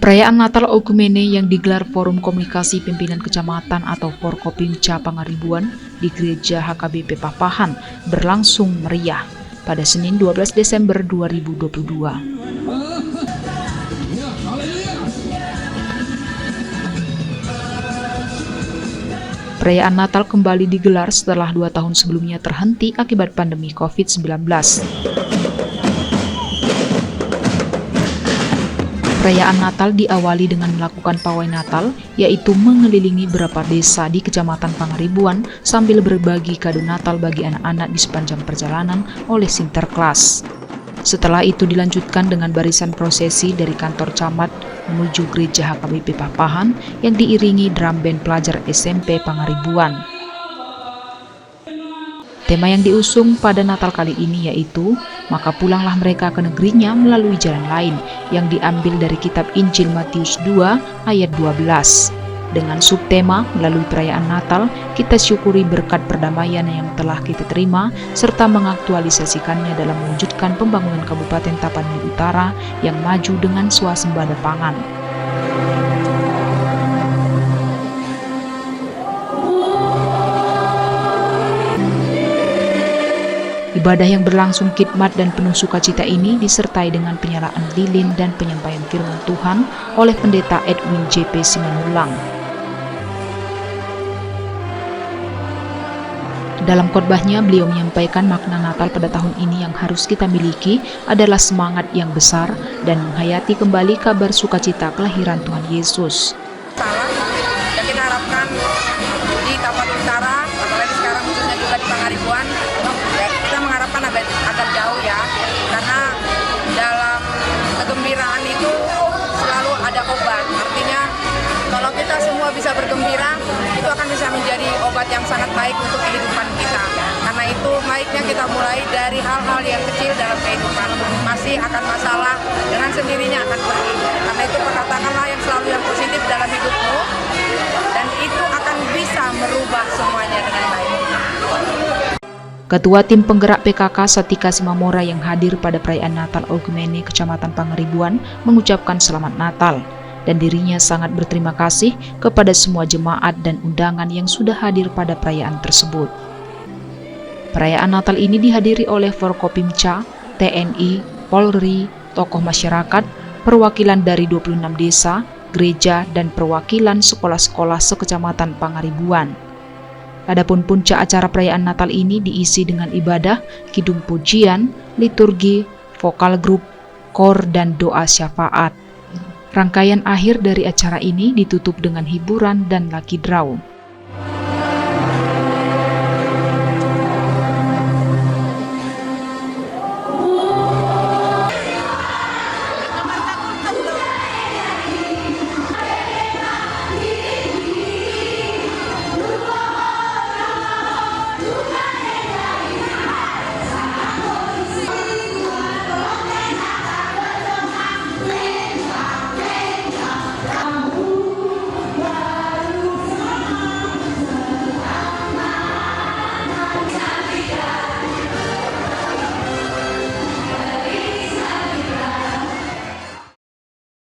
Perayaan Natal Oikumene yang digelar Forum Komunikasi Pimpinan Kecamatan atau Forkopimca Pangaribuan di Gereja HKBP Papahan berlangsung meriah pada Senin 12 Desember 2022. Perayaan Natal kembali digelar setelah 2 tahun sebelumnya terhenti akibat pandemi COVID-19. Perayaan Natal diawali dengan melakukan pawai Natal, yaitu mengelilingi beberapa desa di Kecamatan Pangaribuan sambil berbagi kado Natal bagi anak-anak di sepanjang perjalanan oleh Sinterklas. Setelah itu dilanjutkan dengan barisan prosesi dari kantor camat menuju Gereja HKBP Papahan yang diiringi drum band pelajar SMP Pangaribuan. Tema yang diusung pada Natal kali ini yaitu "Maka pulanglah mereka ke negerinya melalui jalan lain" yang diambil dari kitab Injil Matius 2 ayat 12. Dengan subtema "Melalui perayaan Natal, kita syukuri berkat perdamaian yang telah kita terima serta mengaktualisasikannya dalam mewujudkan pembangunan Kabupaten Tapanuli Utara yang maju dengan swasembada pangan." Ibadah yang berlangsung khidmat dan penuh sukacita ini disertai dengan penyalaan lilin dan penyampaian firman Tuhan oleh Pendeta Edwin J.P. Simanullang. Dalam khotbahnya, beliau menyampaikan makna Natal pada tahun ini yang harus kita miliki adalah semangat yang besar dan menghayati kembali kabar sukacita kelahiran Tuhan Yesus. Dan kita harapkan di Tapanuli Utara, apalagi sekarang khususnya juga di Pangaribuan, kita mengharapkan agar jauh ya, karena dalam kegembiraan itu selalu ada obat. Artinya kalau kita semua bisa bergembira, itu akan bisa menjadi obat yang sangat baik untuk kehidupan kita. Karena itu baiknya kita mulai dari hal-hal yang kecil dalam kehidupan. Masih akan masalah, dengan sendirinya akan pergi. Karena itu perkatakanlah yang selalu yang positif dalam hidupmu, dan itu akan bisa merubah semuanya dengan baik. Ketua Tim Penggerak PKK Satika Simamora yang hadir pada perayaan Natal Oikumene Kecamatan Pangaribuan mengucapkan selamat Natal dan dirinya sangat berterima kasih kepada semua jemaat dan undangan yang sudah hadir pada perayaan tersebut. Perayaan Natal ini dihadiri oleh Forkopimca, TNI, Polri, tokoh masyarakat, perwakilan dari 26 desa, gereja, dan perwakilan sekolah-sekolah sekecamatan Pangaribuan. Adapun puncak acara perayaan Natal ini diisi dengan ibadah, kidung pujian, liturgi, vokal grup, kor, dan doa syafaat. Rangkaian akhir dari acara ini ditutup dengan hiburan dan lucky draw.